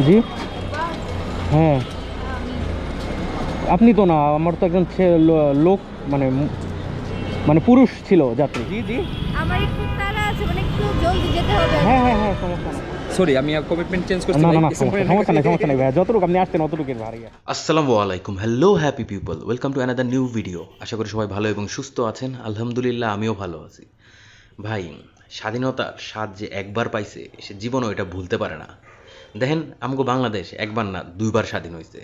জি হ্যাঁ, আপনি তো না, আমার তো একজন লোক, মানে মানে পুরুষ ছিল যাত্রী। জি জি আমার একটু তাড়া আছে, মানে একটু জলদি যেতে হবে। হ্যাঁ হ্যাঁ হ্যাঁ, সমস্যা নেই। সরি, আমি কমিটমেন্ট চেঞ্জ করছি না ভাই। না না, কিছু মনে সমস্যা না নেই, সমস্যা নেই ভাই, যতটুকু আপনি আসছেন অতটুকুর ভারী। আসসালামু আলাইকুম, hello happy people, welcome to another new video. আশা করি সবাই ভালো এবং সুস্থ আছেন। আলহামদুলিল্লাহ আমিও ভালো আছি। ভাই, স্বাধীনতার স্বাদ যে একবার পাইছে সে জীবনও এটা ভুলতে পারে না। দেখেন, আমগো বাংলাদেশ একবার না দুইবার স্বাধীন হয়েছে।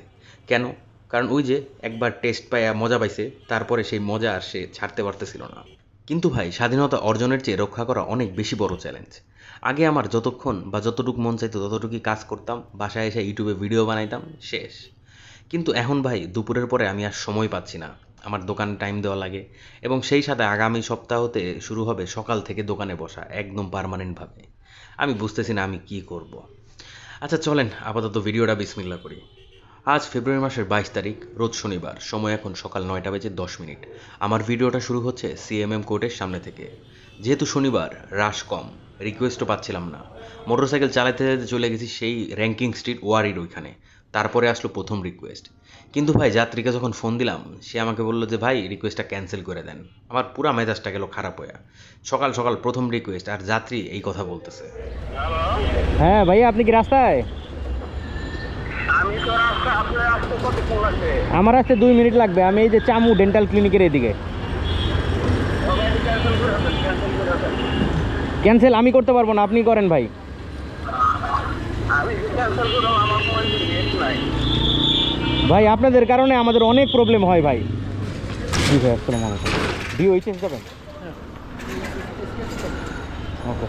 কেন? কারণ ওই যে একবার টেস্ট পাইয়া মজা পাইছে, তারপরে সেই মজা আর সে ছাড়তে পারতেছিল না। কিন্তু ভাই, স্বাধীনতা অর্জনের চেয়ে রক্ষা করা অনেক বেশি বড় চ্যালেঞ্জ। আগে আমার যতক্ষণ বা যতটুকু মন চাইতো ততটুকুই কাজ করতাম, বাসায় এসে ইউটিউবে ভিডিও বানাইতাম, শেষ। কিন্তু এখন ভাই, দুপুরের পরে আমি আর সময় পাচ্ছি না। আমার দোকানে টাইম দেওয়া লাগে, এবং সেই সাথে আগামী সপ্তাহতে শুরু হবে সকাল থেকে দোকানে বসা একদম পার্মানেন্টভাবে। আমি বুঝতেছি না আমি কি করব। আচ্ছা চলেন আপাতত ভিডিওটা বিসমিল্লাহ করি। আজ ফেব্রুয়ারি মাসের 22 তারিখ, রোজ শনিবার, সময় এখন সকাল 9:10। আমার ভিডিওটা শুরু হচ্ছে সিএমএম কোর্টের সামনে থেকে। যেহেতু শনিবার, রাশ কম, রিকোয়েস্টও পাচ্ছিলাম না। মোটরসাইকেল চালাতে চালাতে চলে গেছি সেই র্যাঙ্কিং স্ট্রিট ওয়ারির ওইখানে। তারপরে আসলো প্রথম রিকোয়েস্ট। কিন্তু ভাই, যাত্রীকে যখন ফোন দিলাম, সে আমাকে বললো যে ভাই, রিকোয়েস্টটা ক্যান্সেল করে দেন। আমার পুরা মেজাজটা গেল খারাপ হয়ে। সকাল সকাল প্রথম রিকোয়েস্ট, আর যাত্রী এই কথা বলতেছে। হ্যাঁ ভাইয়া, আপনি কি রাস্তায়? আমার আসতে 2 মিনিট লাগবে। আমি এই যে চামু ডেন্টাল ক্লিনিকের এদিকে। ক্যান্সেল আমি করতে পারবো না, আপনি করেন ভাই। ভাই, আপনাদের কারণে আমাদের অনেক প্রবলেম হয় ভাই। জি ভাই, আসসালামু আলাইকুম। ডিওইচএস যাবেন? ওকে।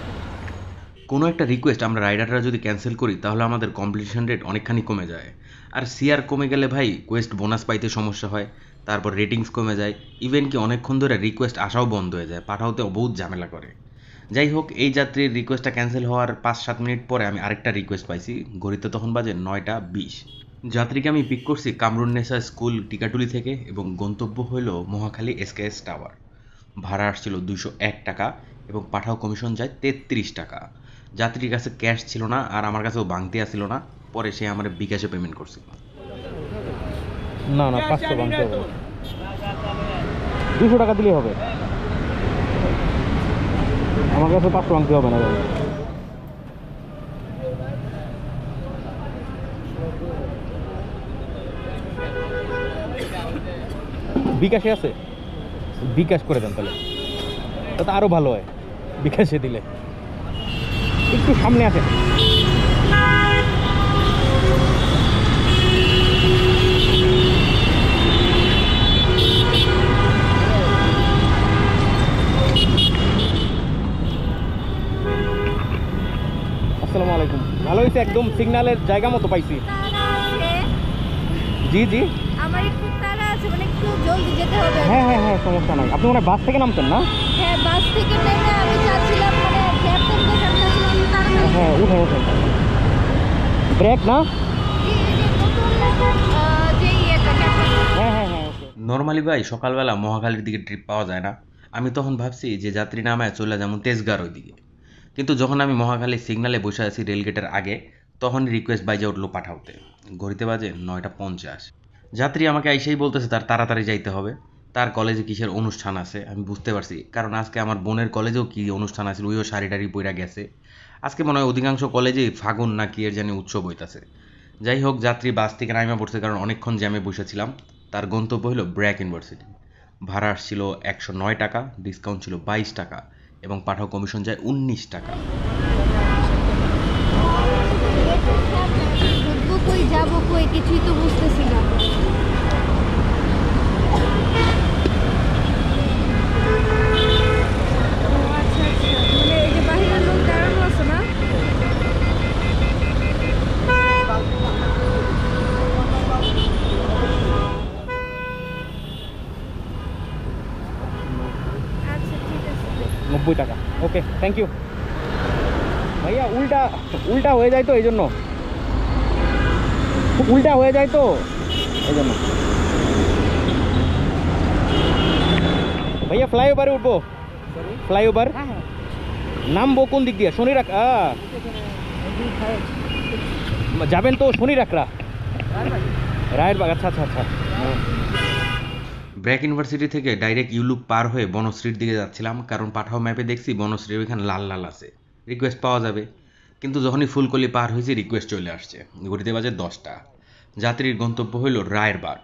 কোনো একটা রিকোয়েস্ট আমরা রাইডাররা যদি ক্যান্সেল করি, তাহলে আমাদের কমপ্লিশন রেট অনেকখানি কমে যায়। আর সিআর কমে গেলে ভাই, কোয়েস্ট বোনাস পাইতে সমস্যা হয়, তারপর রেটিংস কমে যায়, ইভেন কি অনেকক্ষণ ধরে রিকোয়েস্ট আসাও বন্ধ হয়ে যায়, পাঠাওতেও বহুত ঝামেলা করে। যাই হোক, এই যাত্রীর রিকোয়েস্টটা ক্যান্সেল হওয়ার 5-7 মিনিট পরে আমি আরেকটা রিকোয়েস্ট পাইছি। ঘড়িতে তখন বাজে 9:20। যাত্রীকে আমি পিক করছি কামরুন্নেসা স্কুল টিকাটুলি থেকে, এবং গন্তব্য হইল মহাখালী এসকেএস টাওয়ার। ভাড়া আসছিল 201 টাকা, এবং পাঠাও কমিশন যায় 33 টাকা। যাত্রীর কাছে ক্যাশ ছিল না, আর আমার কাছেও বাংতি আসছিল না। পরে সে আমার বিকাশে পেমেন্ট করছিল। না না, 500 বাংতে হবে, 200 টাকা দিলেই হবে। আমার কাছে 500 বাংতে হবে না ভাই। বিকাশে আছে? বিকাশ করে দেন তাহলে, তাতে আরো ভালো হয়। বিকাশে দিলে একটু সামনে আসেন। আসসালামু আলাইকুম। ভালো হয়েছে, একদম সিগন্যালের জায়গা মতো পাইছি। তাড়া আছে, জি জি আমার একটু তাড়া আছে, মানে একটু জলদি যেতে হবে। হ্যাঁ হ্যাঁ হ্যাঁ, সমস্যা নাই। আপনি মনে হয় বাস থেকে নামতেন না? হ্যাঁ, বাস থেকে নেমে আমি চাচ্ছিলাম, মানে ক্যাপ্টেন দেখে আমি চাচ্ছিলাম যে তাড়াতাড়ি। হ্যাঁ, উঠেন উঠেন। ব্রেক না? এই যে নতুন যে ইয়েটা ক্যাপ্টেন। হ্যাঁ হ্যাঁ হ্যাঁ, ওকে। নর্মালি ভাই, সকালবেলা মহাখালীর দিকে ট্রিপ পাওয়া যায় না। আমি তখন ভাবছি যে যাত্রী নামায় চলে যেমন তেজগাঁর ওই দিকে। কিন্তু যখন আমি মহাখালী সিগনালে বসে আছি রেলগেটের আগে, তখন রিকোয়েস্ট বাইজে উঠলো পাঠাওতে। ঘড়িতে বাজে 9:50। যাত্রী আমাকে এসেই বলতেছে তার তাড়াতাড়ি যাইতে হবে। তার কলেজে কিসের অনুষ্ঠান আছে আমি বুঝতে পারছি, কারণ আজকে আমার বোনের কলেজেও কি অনুষ্ঠান আছে, ওইও শাড়ি টাড়ি পইরা গেছে। আজকে মনে হয় অধিকাংশ কলেজেই ফাগুন না কি এর জানি উৎসব হইতাছে। যাই হোক, যাত্রী বাস থেকে নাইমা পড়ছে, কারণ অনেকক্ষণ জ্যামে বসেছিলাম। তার গন্তব্য হলো ব্র্যাক ইউনিভার্সিটি। ভাড়া আসছিল 109 টাকা, ডিসকাউন্ট ছিল 22 টাকা, এবং পাঠাও কমিশন যায় 19 টাকা। ঢুকবো কই, যাবো কই, কিছুই তো বুঝতেছি না। ও আচ্ছা আচ্ছা, মানে এই যে বাহিরের লোক দাঁড়ানো আছে না? আচ্ছা ঠিক আছে। 90 টাকা, ওকে, থ্যাংক ইউ ভাইয়া। উল্টা উল্টা হয়ে যায় তো, এই জন্য উল্টা হয়ে যায় তো, এই জন্য। ভাইয়া, ফ্লাইওভারে উঠবো? ফ্লাইওভার নামবো কোন দিক দিয়ে? শনি রাখ যাবেন তো শনি রাখরা রায়েরবাগ, আচ্ছা আচ্ছা আচ্ছা। ব্র্যাক ইউনিভার্সিটি থেকে ডাইরেক্ট ইউলুপ পার হয়ে বনশ্রীর দিকে যাচ্ছিলাম, কারণ পাঠাও ম্যাপে দেখছি বনশ্রীর ওইখানে লাল লাল আছে, রিকোয়েস্ট পাওয়া যাবে। কিন্তু যখনই ফুলকলি পার হয়েছে রিকোয়েস্ট চলে আসছে। ঘড়িতে বাজে 10টা। যাত্রীর গন্তব্য হইল রায়েরবাগ।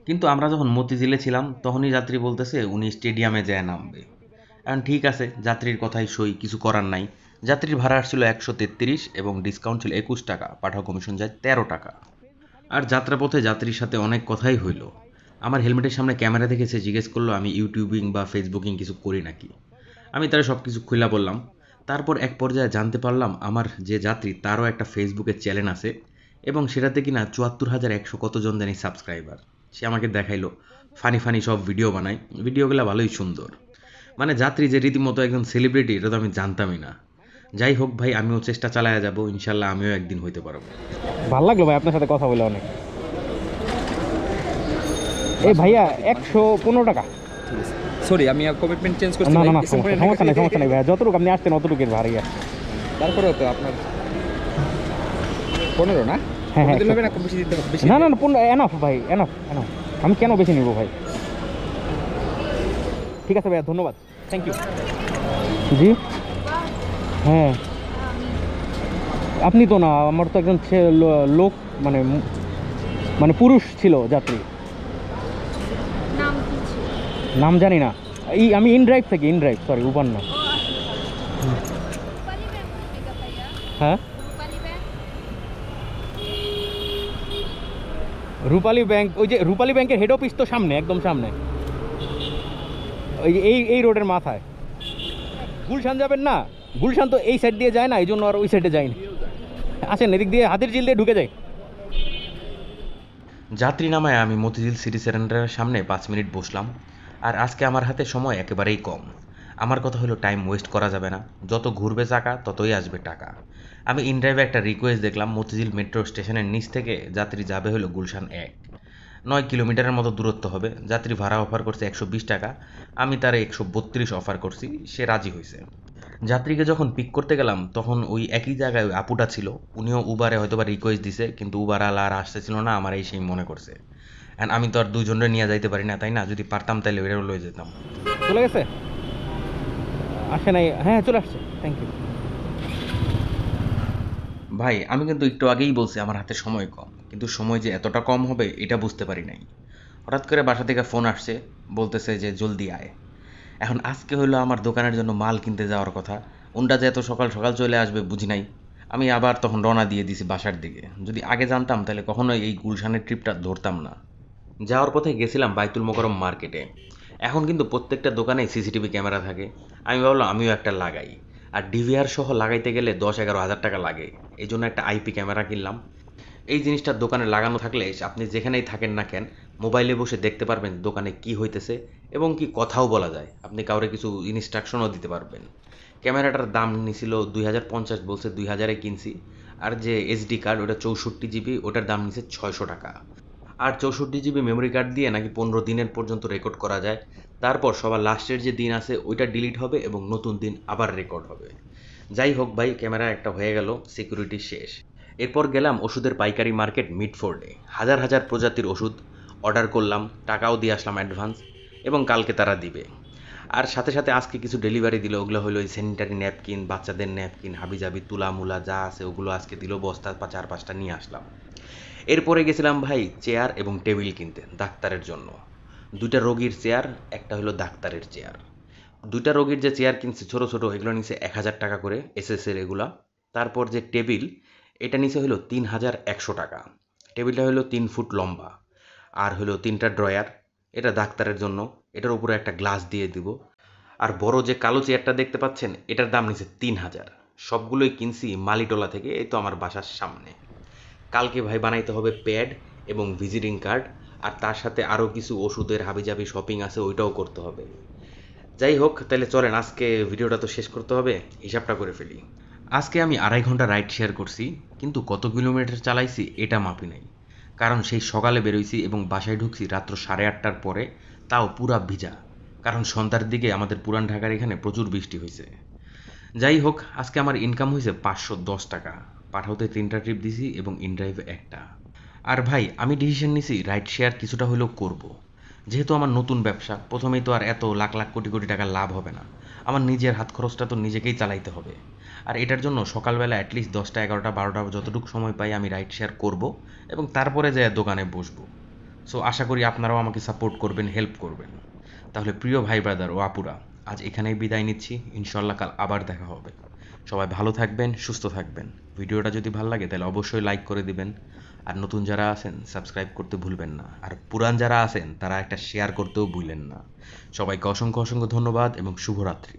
কিন্তু আমরা যখন মতিঝিলে ছিলাম তখনই যাত্রী বলতেছে উনি স্টেডিয়ামে যায় নামবে। এখন ঠিক আছে, যাত্রীর কথাই সই, কিছু করার নাই। যাত্রীর ভাড়া আসছিল 133 এবং ডিসকাউন্ট ছিল 21 টাকা, পাঠাও কমিশন যায় 13 টাকা। আর যাত্রাপথে যাত্রীর সাথে অনেক কথাই হইল। আমার হেলমেটের সামনে ক্যামেরা দেখেছে, জিজ্ঞেস করলো আমি ইউটিউবিং বা ফেসবুকিং কিছু করি নাকি। আমি তারা সব কিছু খুলে বললাম। তারপর এক পর্যায়ে জানতে পারলাম আমার যে যাত্রী তারও একটা ফেসবুকের চ্যানেল আছে এবং সেটাতে কিনা 74,100 কতজন জানি সাবস্ক্রাইবার। সে আমাকে দেখাইলো ফানি ফানি সব ভিডিও বানায়, ভিডিওগুলো ভালোই সুন্দর। মানে যাত্রী যে রীতিমতো একজন সেলিব্রিটি এটা তো আমি জানতামই না। যাই হোক ভাই, আমিও চেষ্টা চালায়া যাব, ইনশাল্লাহ আমিও একদিন হইতে পারবো। ভালো লাগলো ভাই আপনার সাথে কথা বলে অনেক। এই ভাইয়া 115 টাকা। সরি, আমি কমিটমেন্ট চেঞ্জ করছি না ভাই, না না, কিছু মনে সমস্যা নেই করেন। সমস্যা নেই ভাইয়া, যতটুকু আপনি আসছেন অতটুকুর ভাড়াই আসছে। তারপরেও তো আপনার 15 না? হ্যাঁ, হ্যাঁ, কম দিলে হবে না, কম বেশি দিতে হবে, বেশি না না দিতে না, এনাফ ভাই, এনাফ এনাফ। আমি কেন বেশি নিব ভাই? ঠিক আছে ভাইয়া, ধন্যবাদ, থ্যাংক ইউ। জি হ্যাঁ, আপনি তো না, আমার তো একজন লোক মানে মানে পুরুষ ছিল যাত্রী, নাম কি ছিল? নাম জানি না। আমি ইনড্রাইভ থেকে, ইনড্রাইভ, সরি উবার না। রূপালী ব্যাংক থেকে ভাইয়া, হ্যাঁ, রূপালী ব্যাংক। রূপালী ব্যাংক, ওই যে রূপালী ব্যাংকের হেড অফিস তো সামনে, একদম সামনে, ওই যে এই রোডের মাথায়। গুলশান যাবেন না? গুলশান তো এই সাইড দিয়ে যায় না, এই জন্য আর ওই সাইডে যায়নি। আসেন এদিক দিয়ে হাতির ঝিল দিয়ে ঢুকে যায়। যাত্রী নামায় আমি মতিঝিল সিটি সেন্টারের সামনে 5 মিনিট বসলাম। আর আজকে আমার হাতে সময় একেবারেই কম। আমার কথা হলো টাইম ওয়েস্ট করা যাবে না, যত ঘুরবে চাকা ততই আসবে টাকা। আমি ইনড্রাইভে একটা রিকোয়েস্ট দেখলাম, মতিঝিল মেট্রো স্টেশনের নিচ থেকে যাত্রী যাবে হলো গুলশান 1, 9 কিলোমিটারের মতো দূরত্ব হবে। যাত্রী ভাড়া অফার করছে 120 টাকা, আমি তারে 132 অফার করছি, সে রাজি হয়েছে। যাত্রীকে যখন পিক করতে গেলাম তখন ওই একই জায়গায় ওই আপুটা ছিল, উনিও উবারে হয়তোবা রিকোয়েস্ট দিছে, কিন্তু উবার আলা আর আসতেছিল না, আমার এই সেই মনে করছে। অ্যান্ড আমি তো আর দুজনে নিয়ে যাইতে পারি না, তাই না? যদি পারতাম তাহলে ওইটাও লয়ে যেতাম। চলে গেছে? আসে নাই? হ্যাঁ চলে আসছে, থ্যাংক ইউ। ভাই আমি কিন্তু একটু আগেই বলছি আমার হাতে সময় কম, কিন্তু সময় যে এতটা কম হবে এটা বুঝতে পারি নাই। হঠাৎ করে বাসা থেকে ফোন আসছে, বলতেছে যে জলদি আয়। এখন আজকে হলো আমার দোকানের জন্য মাল কিনতে যাওয়ার কথা, উনটা যে এত সকাল সকাল চলে আসবে বুঝি নাই। আমি আবার তখন রওনা দিয়ে দিছি বাসার দিকে। যদি আগে জানতাম তাহলে কখনোই এই গুলশানের ট্রিপটা ধরতাম না। যাওয়ার পথে গেছিলাম বাইতুল মোকাররম মার্কেটে। এখন কিন্তু প্রত্যেকটা দোকানেই সিসিটিভি ক্যামেরা থাকে। আমি ভাবলাম আমিও একটা লাগাই। আর ডিভিআর সহ লাগাইতে গেলে 10-11 হাজার টাকা লাগে, এই জন্য একটা আইপি ক্যামেরা কিনলাম। এই জিনিসটা দোকানে লাগানো থাকলে আপনি যেখানেই থাকেন না কেন মোবাইলে বসে দেখতে পারবেন দোকানে কি হইতেছে, এবং কি কথাও বলা যায়, আপনি কাউরে কিছু ইনস্ট্রাকশনও দিতে পারবেন। ক্যামেরাটার দাম নিছিল 2050, বলছে 2000-এ কিনছি। আর যে এসডি কার্ড ওটা 64 জিবি, ওটার দাম নিছে 600 টাকা। আর 64 জিবি মেমোরি কার্ড দিয়ে নাকি 15 দিনের পর্যন্ত রেকর্ড করা যায়। তারপর সবার লাস্টের যে দিন আছে ওইটা ডিলিট হবে এবং নতুন দিন আবার রেকর্ড হবে। যাই হোক ভাই, ক্যামেরা একটা হয়ে গেল, সিকিউরিটি শেষ। এরপর গেলাম ওষুধের পাইকারি মার্কেট মিডফোর্ডে। হাজার হাজার প্রজাতির ওষুধ অর্ডার করলাম, টাকাও দিয়ে আসলাম অ্যাডভান্স, এবং কালকে তারা দিবে। আর সাথে সাথে আজকে কিছু ডেলিভারি দিল, ওগুলো হলো ওই স্যানিটারি ন্যাপকিন, বাচ্চাদের ন্যাপকিন, হাবিজাবি, তুলা মুলা যা আছে ওগুলো আজকে দিল, বস্তা 4-5টা নিয়ে আসলাম। এরপরে গেছিলাম ভাই চেয়ার এবং টেবিল কিনতে ডাক্তারের জন্য। 2টা রোগীর চেয়ার, একটা হলো ডাক্তারের চেয়ার। 2টা রোগীর যে চেয়ার কিনছি ছোটো ছোটো, এগুলো নিচে 1000 টাকা করে এসএসের এগুলা। তারপর যে টেবিল, এটা নিচে হলো 3100 টাকা। টেবিলটা হলো 3 ফুট লম্বা, আর হলো 3টা ড্রয়ার, এটা ডাক্তারের জন্য। এটার উপরে একটা গ্লাস দিয়ে দিব। আর বড় যে কালো চেয়ারটা দেখতে পাচ্ছেন এটার দাম নিচে 3000। সবগুলোই কিনছি মালিটোলা থেকে, এই তো আমার বাসার সামনে। কালকে ভাই বানাইতে হবে প্যাড এবং ভিজিটিং কার্ড, আর তার সাথে আরও কিছু ওষুধের হাবিজাবি শপিং আছে, ওইটাও করতে হবে। যাই হোক, তাহলে চলেন আজকে ভিডিওটা তো শেষ করতে হবে, হিসাবটা করে ফেলি। আজকে আমি 2.5 ঘন্টা রাইড শেয়ার করছি, কিন্তু কত কিলোমিটার চালাইছি এটা মাপি নাই। কারণ সেই সকালে বেরোইছি এবং বাসায় ঢুকছি রাত্র 8:30টার পরে, তাও পুরা ভিজা, কারণ সন্ধ্যার দিকে আমাদের পুরান ঢাকার এখানে প্রচুর বৃষ্টি হয়েছে। যাই হোক, আজকে আমার ইনকাম হয়েছে 510 টাকা। পাঠাওতে 3টা ট্রিপ দিছি এবং ইনড্রাইভে 1টা। আর ভাই আমি ডিসিশন নিছি রাইড শেয়ার কিছুটা হলেও করব। যেহেতু আমার নতুন ব্যবসা, প্রথমেই তো আর এত লাখ লাখ কোটি কোটি টাকা লাভ হবে না। আমার নিজের হাত খরচটা তো নিজেকেই চালাইতে হবে। আর এটার জন্য সকালবেলা অ্যাটলিস্ট 10টা 11টা 12টা যতটুকু সময় পাই আমি রাইড শেয়ার করব এবং তারপরে যেয়ে দোকানে বসবো। সো আশা করি আপনারাও আমাকে সাপোর্ট করবেন, হেল্প করবেন। তাহলে প্রিয় ভাই ব্রাদার ও আপুরা, আজ এখানেই বিদায় নিচ্ছি। ইনশাল্লাহ কাল আবার দেখা হবে। সবাই ভালো থাকবেন, সুস্থ থাকবেন। ভিডিওটা যদি ভালো লাগে তাহলে অবশ্যই লাইক করে দিবেন। আর নতুন যারা আছেন সাবস্ক্রাইব করতে ভুলবেন না। আর পুরান যারা আছেন তারা একটা শেয়ার করতেও ভুলেন না। সবাইকে অসংখ্য অসংখ্য ধন্যবাদ এবং শুভরাত্রি।